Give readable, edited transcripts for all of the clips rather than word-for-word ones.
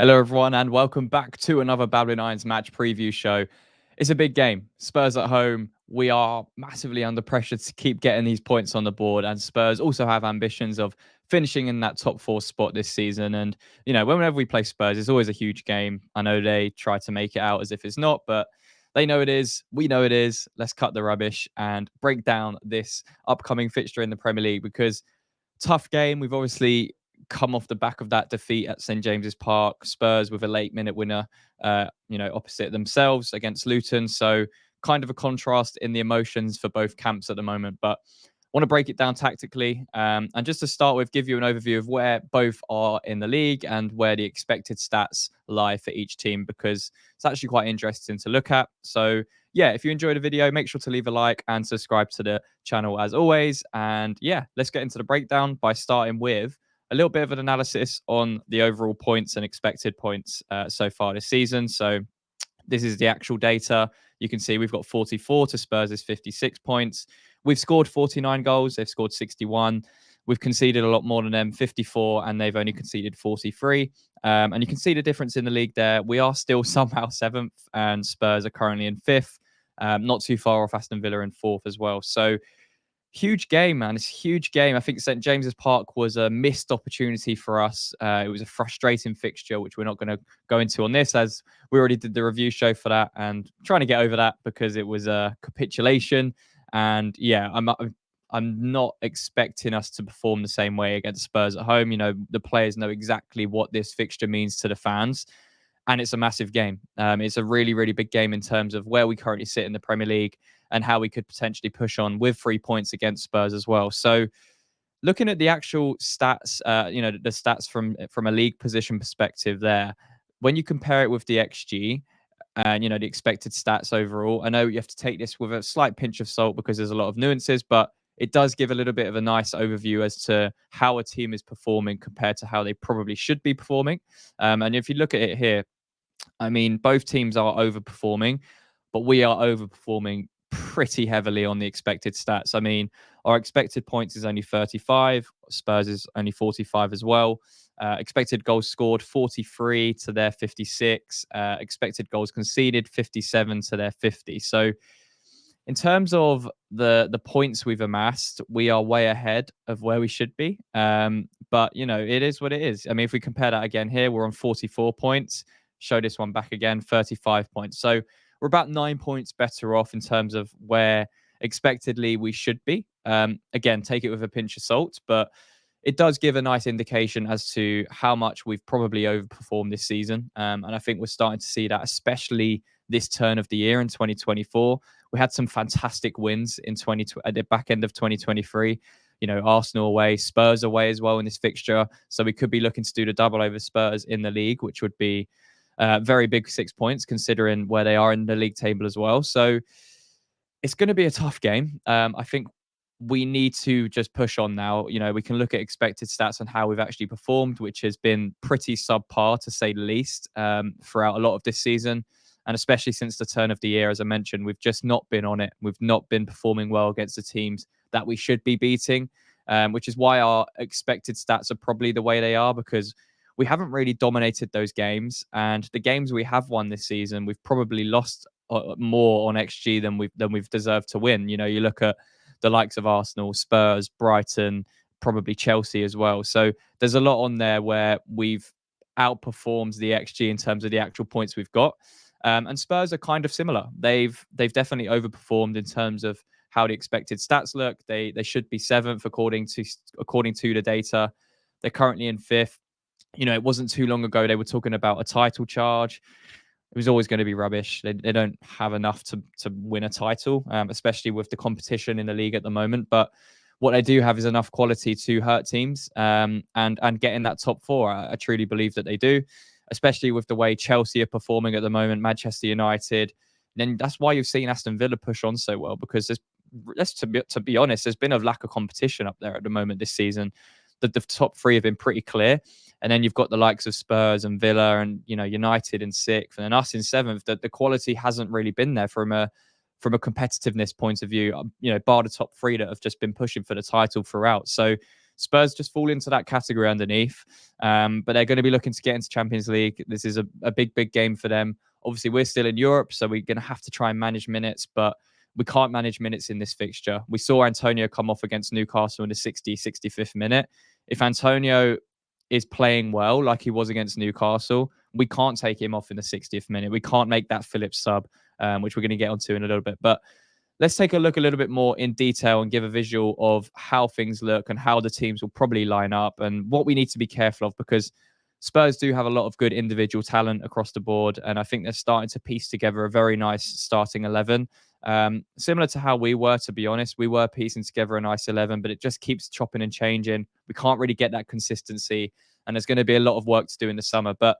Hello, everyone, and welcome back to another Babbling Irons match preview show. It's a big game. Spurs at home. We are massively under pressure to keep getting these points on the board, and Spurs also have ambitions of finishing in that top four spot this season. And, whenever we play Spurs, it's always a huge game. I know they try to make it out as if it's not, but they know it is. We know it is. Let's cut the rubbish and break down this upcoming fixture in the Premier League because tough game. We've obviously come off the back of that defeat at St James's Park. Spurs with a late minute winner, opposite themselves against Luton. So kind of a contrast in the emotions for both camps at the moment. But want to break it down tactically. And just to start with, give you an overview of where both are in the league and where the expected stats lie for each team, because it's actually quite interesting to look at. So yeah, if you enjoyed the video, make sure to leave a like and subscribe to the channel as always. And yeah, let's get into the breakdown by starting with a little bit of an analysis on the overall points and expected points so far this season. So this is the actual data. You can see we've got 44 to Spurs' 56 points. We've scored 49 goals. They've scored 61. We've conceded a lot more than them, 54, and they've only conceded 43. And you can see the difference in the league there. We are still somehow seventh, and Spurs are currently in fifth, not too far off Aston Villa in fourth as well. So huge game, man. It's a huge game. I think St James's Park was a missed opportunity for us. It was a frustrating fixture, which we're not going to go into on this, as we already did the review show for that, and trying to get over that because it was a capitulation. And yeah, I'm not expecting us to perform the same way against Spurs at home. The players know exactly what this fixture means to the fans, and it's a massive game. It's a really, really big game in terms of where we currently sit in the Premier League and how we could potentially push on with 3 points against Spurs as well. So looking at the actual stats, the stats from a league position perspective there, when you compare it with the XG and, the expected stats overall, I know you have to take this with a slight pinch of salt because there's a lot of nuances, but it does give a little bit of a nice overview as to how a team is performing compared to how they probably should be performing. And if you look at it here, I mean, both teams are overperforming, but we are overperforming pretty heavily on the expected stats. I mean, our expected points is only 35. Spurs is only 45 as well. Expected goals scored 43 to their 56. Expected goals conceded 57 to their 50. So in terms of the points we've amassed, we are way ahead of where we should be. But it is what it is. I mean, if we compare that again here, we're on 44 points. Show this one back again, 35 points. So we're about 9 points better off in terms of where expectedly we should be. Again, take it with a pinch of salt, but it does give a nice indication as to how much we've probably overperformed this season. And I think we're starting to see that, especially this turn of the year in 2024. We had some fantastic wins in at the back end of 2023. Arsenal away, Spurs away as well in this fixture. So we could be looking to do the double over Spurs in the league, which would be very big 6 points considering where they are in the league table as well. So it's going to be a tough game. I think we need to just push on now. We can look at expected stats on how we've actually performed, which has been pretty subpar to say the least throughout a lot of this season. And especially since the turn of the year, as I mentioned, we've just not been on it. We've not been performing well against the teams that we should be beating, which is why our expected stats are probably the way they are, because we haven't really dominated those games. And the games we have won this season, we've probably lost more on XG than we've deserved to win. You look at the likes of Arsenal, Spurs, Brighton, probably Chelsea as well. So there's a lot on there where we've outperformed the XG in terms of the actual points we've got. And Spurs are kind of similar. They've definitely overperformed in terms of how the expected stats look. They should be seventh according to the data. They're currently in fifth. It wasn't too long ago they were talking about a title charge. It was always going to be rubbish. They don't have enough to win a title, especially with the competition in the league at the moment. But what they do have is enough quality to hurt teams and get in that top four. I truly believe that they do, especially with the way Chelsea are performing at the moment, Manchester United. Then that's why you've seen Aston Villa push on so well, because to be honest, there's been a lack of competition up there at the moment this season. The top three have been pretty clear. And then you've got the likes of Spurs and Villa and, United in sixth and then us in seventh. The quality hasn't really been there from a competitiveness point of view, bar the top three that have just been pushing for the title throughout. So Spurs just fall into that category underneath. But they're going to be looking to get into Champions League. This is a big game for them. Obviously, we're still in Europe, so we're going to have to try and manage minutes, but we can't manage minutes in this fixture. We saw Antonio come off against Newcastle in the 65th minute. If Antonio is playing well, like he was against Newcastle, we can't take him off in the 60th minute. We can't make that Phillips sub, which we're going to get onto in a little bit. But let's take a look a little bit more in detail and give a visual of how things look and how the teams will probably line up and what we need to be careful of, because Spurs do have a lot of good individual talent across the board. And I think they're starting to piece together a very nice starting 11. Similar to how we were, to be honest. We were piecing together a nice 11, but it just keeps chopping and changing. We can't really get that consistency. And there's going to be a lot of work to do in the summer. But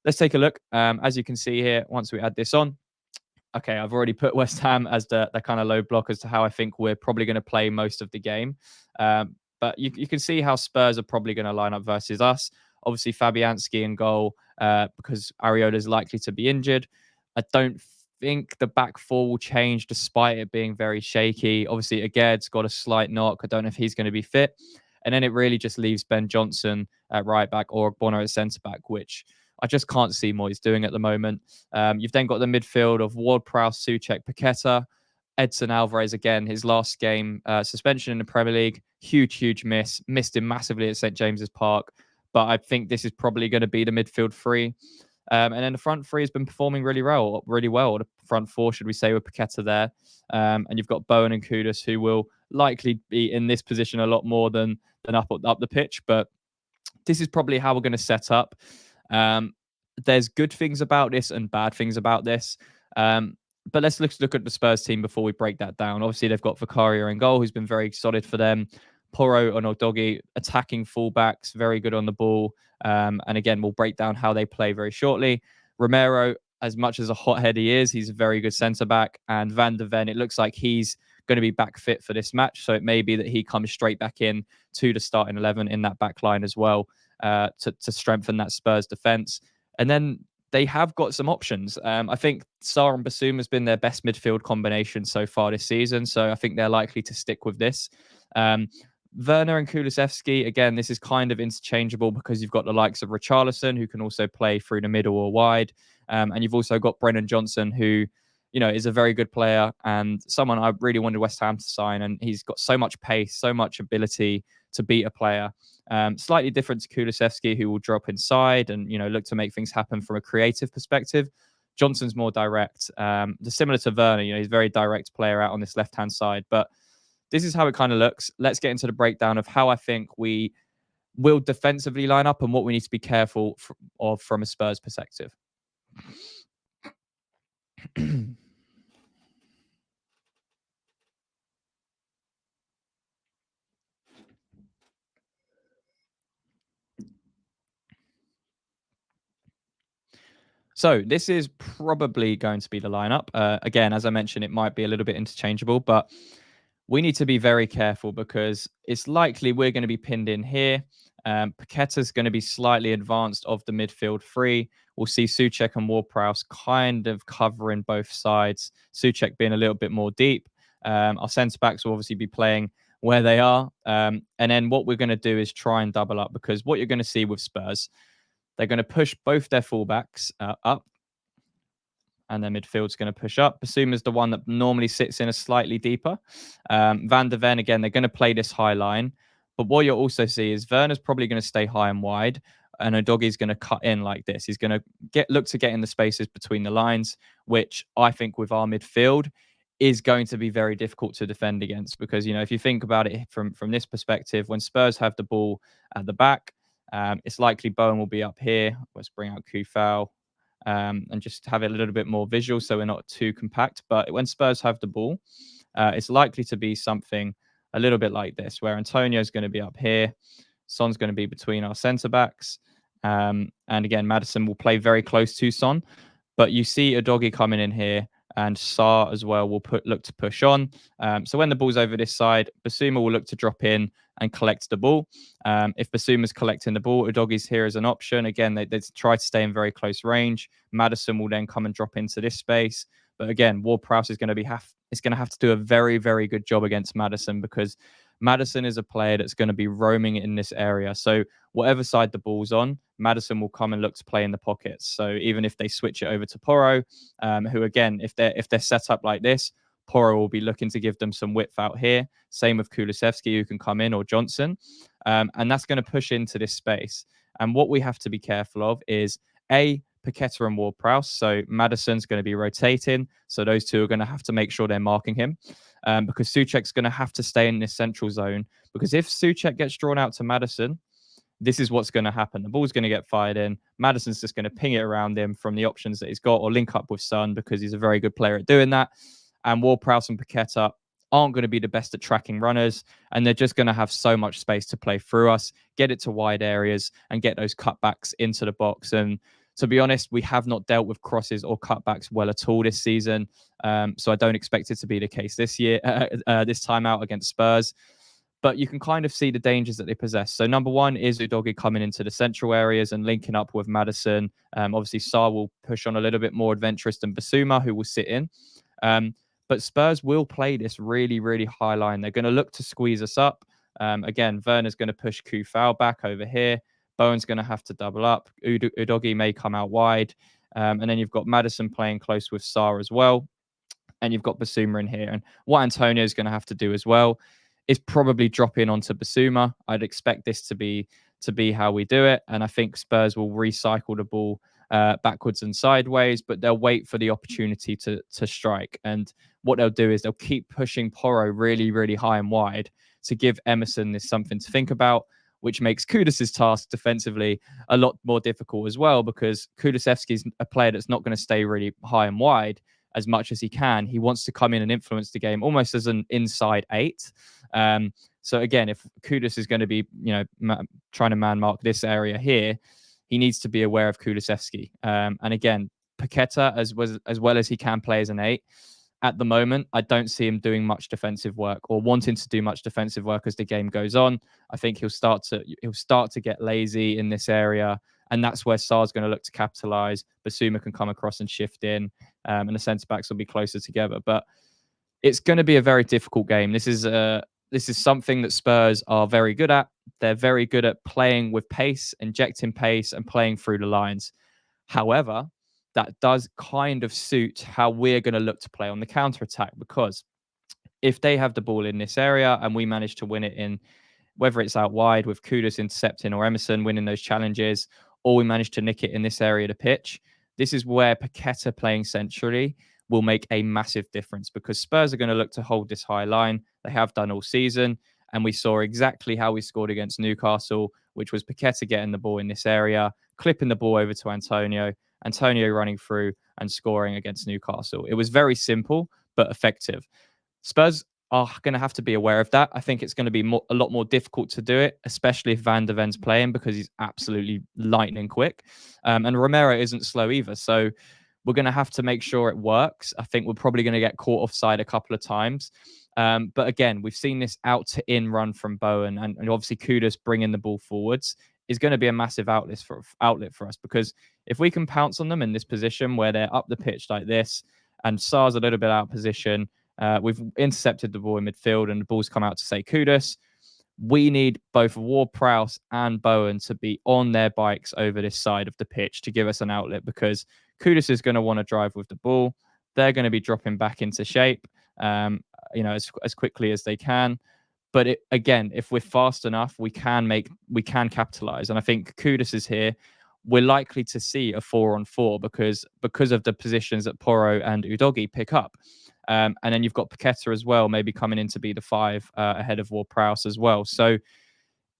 let's take a look. As you can see here, once we add this on, okay, I've already put West Ham as the kind of low block as to how I think we're probably going to play most of the game. But you can see how Spurs are probably going to line up versus us. Obviously, Fabianski in goal because Areola is likely to be injured. I don't think the back four will change despite it being very shaky. Obviously, Agaird's got a slight knock. I don't know if he's going to be fit. And then it really just leaves Ben Johnson at right back or Bono at centre back, which I just can't see Moyes doing at the moment. You've then got the midfield of Ward-Prowse, Souček, Paqueta, Edson Alvarez again, his last game, suspension in the Premier League, huge miss. Missed him massively at St James's Park. But I think this is probably going to be the midfield three. And then the front three has been performing really well. The front four, should we say, with Paqueta there. And you've got Bowen and Kudus, who will likely be in this position a lot more than up the pitch. But this is probably how we're going to set up. There's good things about this and bad things about this. But let's look at the Spurs team before we break that down. Obviously, they've got Vicario in goal, who's been very solid for them. Porro and Udogie, attacking fullbacks, very good on the ball. And again, we'll break down how they play very shortly. Romero, as much as a hothead he is, he's a very good centre-back. And Van de Ven, it looks like he's going to be back fit for this match. So it may be that he comes straight back in to the starting 11 in that back line as well to strengthen that Spurs defence. And then they have got some options. I think Sarr and Basuma has been their best midfield combination so far this season. So I think they're likely to stick with this. Werner and Kulusevski, again, this is kind of interchangeable because you've got the likes of Richarlison, who can also play through the middle or wide. And you've also got Brennan Johnson, who, is a very good player and someone I really wanted West Ham to sign. And he's got so much pace, so much ability to beat a player. Slightly different to Kulusevski, who will drop inside and, look to make things happen from a creative perspective. Johnson's more direct. Similar to Werner, he's a very direct player out on this left-hand side. But this is how it kind of looks. Let's get into the breakdown of how I think we will defensively line up and what we need to be careful of from a Spurs perspective. So this is probably going to be the lineup. Again, as I mentioned, it might be a little bit interchangeable, but we need to be very careful because it's likely we're going to be pinned in here. Paqueta's going to be slightly advanced of the midfield three. We'll see Souček and Ward-Prowse kind of covering both sides. Souček being a little bit more deep. Our centre-backs will obviously be playing where they are. And then what we're going to do is try and double up, because what you're going to see with Spurs, they're going to push both their fullbacks up, and their midfield's going to push up. Basuma's the one that normally sits in a slightly deeper. Van de Ven, again, they're going to play this high line. But what you'll also see is Werner's probably going to stay high and wide, and Udogie's going to cut in like this. He's going to look to get in the spaces between the lines, which I think with our midfield is going to be very difficult to defend against. Because, if you think about it from this perspective, when Spurs have the ball at the back, it's likely Bowen will be up here. Let's bring out Kufal. And just have it a little bit more visual so we're not too compact. But when Spurs have the ball, it's likely to be something a little bit like this, where Antonio's going to be up here, Son's going to be between our centre-backs, and again, Maddison will play very close to Son. But you see Udogie coming in here, and Sarr as well will look to push on. So when the ball's over this side, Basuma will look to drop in and collect the ball. If Basuma's collecting the ball, Udogie's here as an option. Again, they try to stay in very close range. Maddison will then come and drop into this space. But again, Ward-Prowse is going to have to do a very, very good job against Maddison, because Maddison is a player that's going to be roaming in this area. So whatever side the ball's on, Maddison will come and look to play in the pockets. So even if they switch it over to Porro, who again, if they're set up like this, Porro will be looking to give them some width out here. Same with Kulusevski, who can come in, or Johnson. And that's going to push into this space. And what we have to be careful of is Paqueta and Ward-Prowse. So Maddison's going to be rotating. So those two are going to have to make sure they're marking him, because Souček's going to have to stay in this central zone. Because if Souček gets drawn out to Maddison, this is what's going to happen. The ball's going to get fired in. Maddison's just going to ping it around him from the options that he's got, or link up with Son, because he's a very good player at doing that. And Ward-Prowse and Paqueta aren't going to be the best at tracking runners, and they're just going to have so much space to play through us, get it to wide areas, and get those cutbacks into the box. And to be honest, we have not dealt with crosses or cutbacks well at all this season. So I don't expect it to be the case this time out against Spurs. But you can kind of see the dangers that they possess. So number one is Udogie coming into the central areas and linking up with Maddison. Obviously, Sarr will push on a little bit more adventurous than Basuma, who will sit in. But Spurs will play this really, really high line. They're going to look to squeeze us up. Again, Werner's going to push Kufal back over here. Bowen's going to have to double up. Udogie may come out wide. And then you've got Maddison playing close with Sarr as well. And you've got Basuma in here. And what Antonio is going to have to do as well is probably drop in onto Basuma. I'd expect this to be how we do it. And I think Spurs will recycle the ball backwards and sideways, but they'll wait for the opportunity to strike. And what they'll do is they'll keep pushing Porro really, really high and wide to give Emerson this something to think about, which makes Kudus's task defensively a lot more difficult as well, because Kulusevski's a player that's not going to stay really high and wide as much as he can. He wants to come in and influence the game almost as an inside eight. So again, if Kudus is going to be, trying to man mark this area here, he needs to be aware of Kulusevski. And again, Paqueta, as well as he can play as an eight, at the moment, I don't see him doing much defensive work or wanting to do much defensive work as the game goes on. I think he'll start to get lazy in this area, and that's where Sarr's going to look to capitalize. Basuma can come across and shift in, and the centre backs will be closer together. But it's going to be a very difficult game. This is something that Spurs are very good at. They're very good at playing with pace, injecting pace, and playing through the lines. However, that does kind of suit how we're going to look to play on the counter-attack, because if they have the ball in this area and we manage to win it in, whether it's out wide with Kudus intercepting or Emerson winning those challenges, or we manage to nick it in this area of the pitch, this is where Paqueta playing centrally will make a massive difference, because Spurs are going to look to hold this high line. They have done all season, and we saw exactly how we scored against Newcastle, which was Paqueta getting the ball in this area, clipping the ball over to Antonio running through and scoring against Newcastle. It was very simple, but effective. Spurs are going to have to be aware of that. I think it's going to be a lot more difficult to do it, especially if Van de Ven's playing, because he's absolutely lightning quick. And Romero isn't slow either. So we're going to have to make sure it works. I think we're probably going to get caught offside a couple of times. But again, we've seen this out to in run from Bowen, and obviously Kudus bringing the ball forwards is going to be a massive outlet for us, because if we can pounce on them in this position where they're up the pitch like this and Sarr's a little bit out of position, we've intercepted the ball in midfield and the ball's come out to say Kudus. We need both Ward-Prowse and Bowen to be on their bikes over this side of the pitch to give us an outlet, because Kudus is going to want to drive with the ball. They're going to be dropping back into shape, as quickly as they can. But again, if we're fast enough, we can capitalize. And I think Kudus is here. We're likely to see a 4-on-4 because of the positions that Porro and Udogie pick up. And then you've got Paqueta as well, maybe coming in to be the 5 ahead of Ward-Prowse as well. So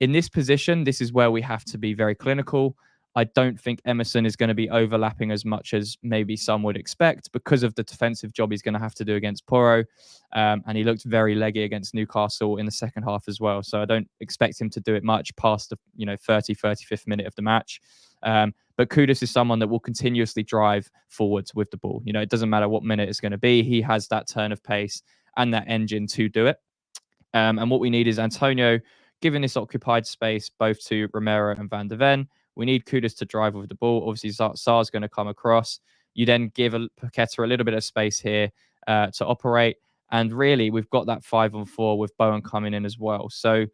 in this position, this is where we have to be very clinical. I don't think Emerson is going to be overlapping as much as maybe some would expect, because of the defensive job he's going to have to do against Porro. And he looked very leggy against Newcastle in the second half as well. So I don't expect him to do it much past the 35th minute of the match. But Kudus is someone that will continuously drive forwards with the ball. It doesn't matter what minute it's going to be. He has that turn of pace and that engine to do it. And what we need is Antonio giving this occupied space both to Romero and Van de Ven. We need Kudus to drive with the ball. Obviously, Sarr's going to come across. You then give Paqueta a little bit of space here to operate. And really, we've got that 5-on-4 with Bowen coming in as well. So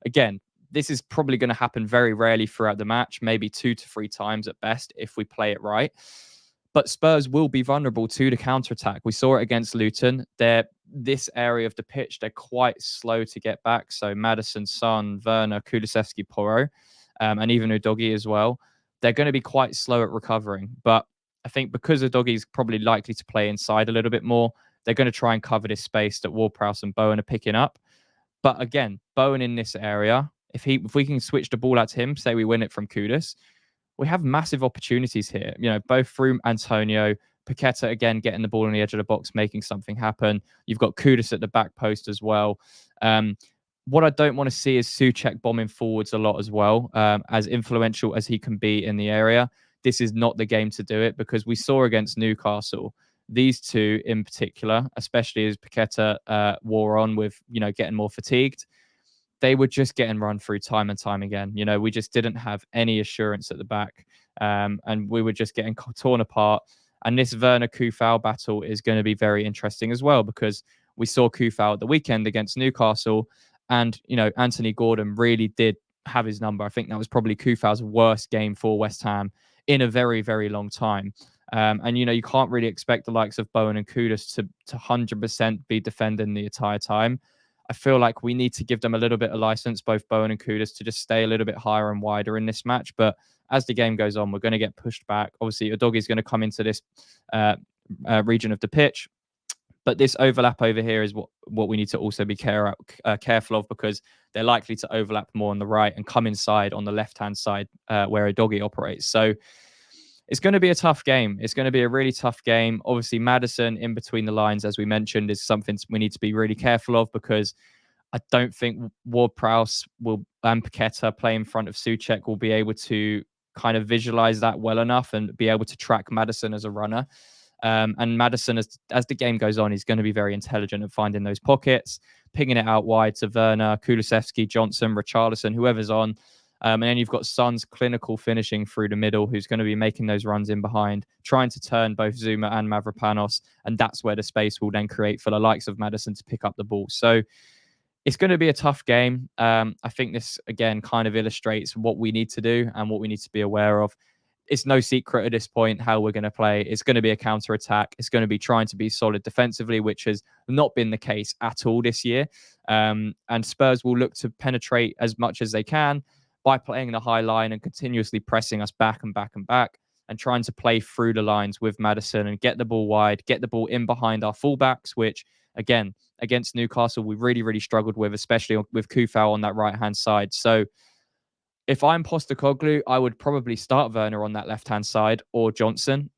again, this is probably going to happen very rarely throughout the match, maybe 2 to 3 times at best if we play it right. But Spurs will be vulnerable to the counter-attack. We saw it against Luton. This area of the pitch, they're quite slow to get back. So Maddison, Son, Werner, Kulusevski, Porro, and even Udogie as well. They're going to be quite slow at recovering. But I think because Udogie is probably likely to play inside a little bit more, they're going to try and cover this space that Ward-Prowse and Bowen are picking up. But again, Bowen in this area, if we can switch the ball out to him, say we win it from Kudus, we have massive opportunities here. Both through Antonio, Paqueta again getting the ball on the edge of the box, making something happen. You've got Kudus at the back post as well. What I don't want to see is Souček bombing forwards a lot as well. As influential as he can be in the area, this is not the game to do it, because we saw against Newcastle, these two in particular, especially as Paqueta wore on with, getting more fatigued, they were just getting run through time and time again. We just didn't have any assurance at the back, and we were just getting torn apart. And this Werner Kufau battle is going to be very interesting as well, because we saw Kufau at the weekend against Newcastle, and Anthony Gordon really did have his number. I think that was probably Kufau's worst game for West Ham in a very, very long time. And you can't really expect the likes of Bowen and Kudus to 100% be defending the entire time. I feel like we need to give them a little bit of license, both Bowen and Kudus, to just stay a little bit higher and wider in this match. But as the game goes on, we're going to get pushed back. Obviously, Udogie is going to come into this region of the pitch. But this overlap over here is what we need to also be careful of, because they're likely to overlap more on the right and come inside on the left-hand side where Udogie operates. So it's going to be a tough game. It's going to be a really tough game. Obviously, Maddison in between the lines, as we mentioned, is something we need to be really careful of, because I don't think Ward-Prowse and Paqueta play in front of Souček will be able to kind of visualize that well enough and be able to track Maddison as a runner. And Maddison, as the game goes on, he's going to be very intelligent at finding those pockets, pinging it out wide to Werner, Kulusevski, Johnson, Richarlison, whoever's on. And then you've got Son's clinical finishing through the middle, who's going to be making those runs in behind, trying to turn both Zuma and Mavropanos. And that's where the space will then create for the likes of Maddison to pick up the ball. So it's going to be a tough game. I think this, again, kind of illustrates what we need to do and what we need to be aware of. It's no secret at this point how we're going to play. It's going to be a counter-attack. It's going to be trying to be solid defensively, which has not been the case at all this year. And Spurs will look to penetrate as much as they can by playing the high line and continuously pressing us back and back and back, and trying to play through the lines with Maddison and get the ball wide, get the ball in behind our fullbacks, which, again, against Newcastle, we really, really struggled with, especially with Kufau on that right-hand side. So if I'm Postecoglou, I would probably start Werner on that left-hand side, or Johnson.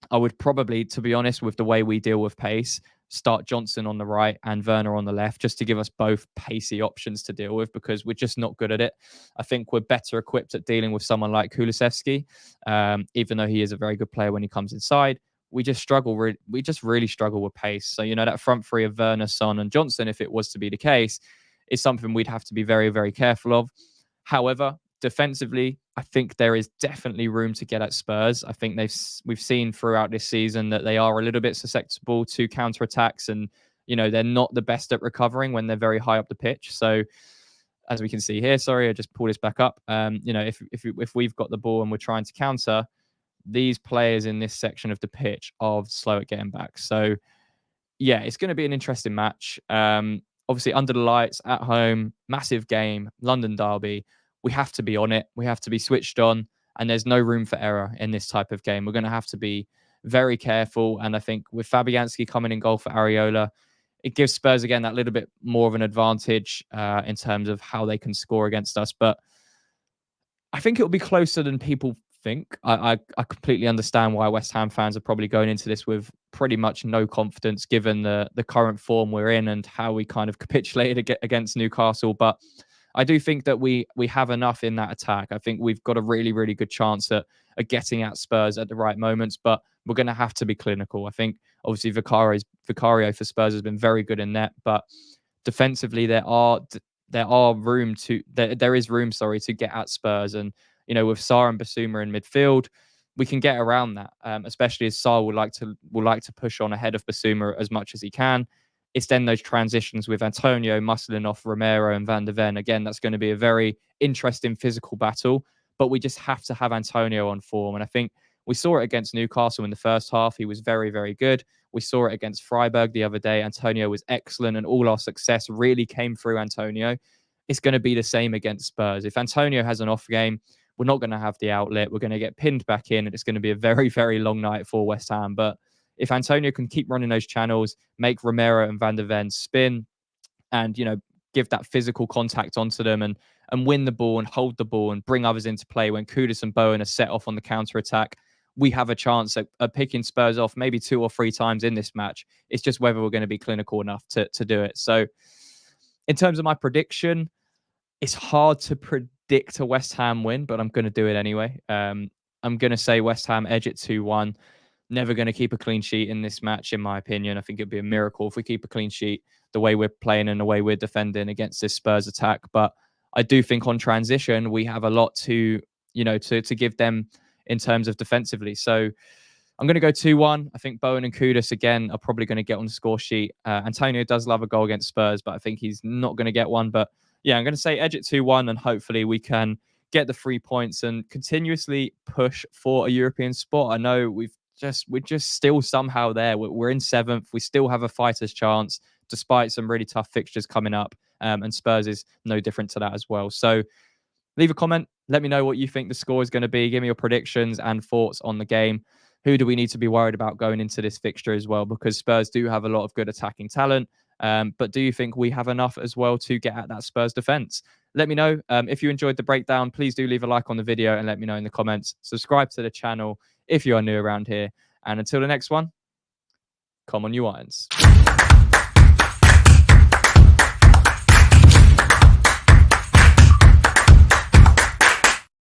I would probably, to be honest, with the way we deal with pace, start Johnson on the right and Werner on the left, just to give us both pacey options to deal with, because we're just not good at it. I think we're better equipped at dealing with someone like Kulusevski, even though he is a very good player when he comes inside. We just struggle. We just really struggle with pace. So, that front three of Werner, Son, and Johnson, if it was to be the case, is something we'd have to be very, very careful of. However, defensively, I think there is definitely room to get at Spurs. I think we've seen throughout this season that they are a little bit susceptible to counterattacks, and they're not the best at recovering when they're very high up the pitch. So, as we can see here, sorry, I just pull this back up. If we've got the ball and we're trying to counter, these players in this section of the pitch are slow at getting back. So, yeah, it's going to be an interesting match. Obviously, under the lights, at home, massive game, London derby. We have to be on it. We have to be switched on. And there's no room for error in this type of game. We're going to have to be very careful. And I think with Fabianski coming in goal for Areola, it gives Spurs, again, that little bit more of an advantage in terms of how they can score against us. But I think it'll be closer than people think. I completely understand why West Ham fans are probably going into this with pretty much no confidence, given the current form we're in and how we kind of capitulated against Newcastle. But I do think that we have enough in that attack. I think we've got a really, really good chance at getting at Spurs at the right moments, but we're going to have to be clinical. I think, obviously, Vicario for Spurs has been very good in net, but defensively there is room to get at Spurs. And with Sarr and Basuma in midfield, we can get around that, especially as Sarr will like to push on ahead of Basuma as much as he can. it's then those transitions with Antonio muscling off Romero and Van de Ven. Again, that's going to be a very interesting physical battle, but we just have to have Antonio on form. And I think we saw it against Newcastle in the first half. He was very, very good. We saw it against Freiburg the other day. Antonio was excellent, and all our success really came through Antonio. It's going to be the same against Spurs. If Antonio has an off game, we're not going to have the outlet. We're going to get pinned back in, and it's going to be a very, very long night for West Ham. But if Antonio can keep running those channels, make Romero and Van de Ven spin, and give that physical contact onto them, and win the ball and hold the ball and bring others into play when Kudus and Bowen are set off on the counter attack, we have a chance at picking Spurs off maybe 2 or 3 times in this match. It's just whether we're going to be clinical enough to do it. So in terms of my prediction, it's hard to predict a West Ham win, but I'm going to do it anyway. I'm going to say West Ham edge it 2-1. Never going to keep a clean sheet in this match, in my opinion. I think it'd be a miracle if we keep a clean sheet the way we're playing and the way we're defending against this Spurs attack. But I do think on transition, we have a lot to give them in terms of defensively. So I'm going to go 2-1. I think Bowen and Kudus, again, are probably going to get on the score sheet. Antonio does love a goal against Spurs, but I think he's not going to get one. But yeah, I'm going to say edge it 2-1, and hopefully we can get the 3 points and continuously push for a European spot. I know we're just still somehow there. We're in 7th. We still have a fighter's chance, despite some really tough fixtures coming up. And Spurs is no different to that as well. So leave a comment. Let me know what you think the score is going to be. Give me your predictions and thoughts on the game. Who do we need to be worried about going into this fixture as well? Because Spurs do have a lot of good attacking talent. But do you think we have enough as well to get at that Spurs defense? Let me know. If you enjoyed the breakdown, please do leave a like on the video and let me know in the comments. Subscribe to the channel if you are new around here. And until the next one, come on, you Irons.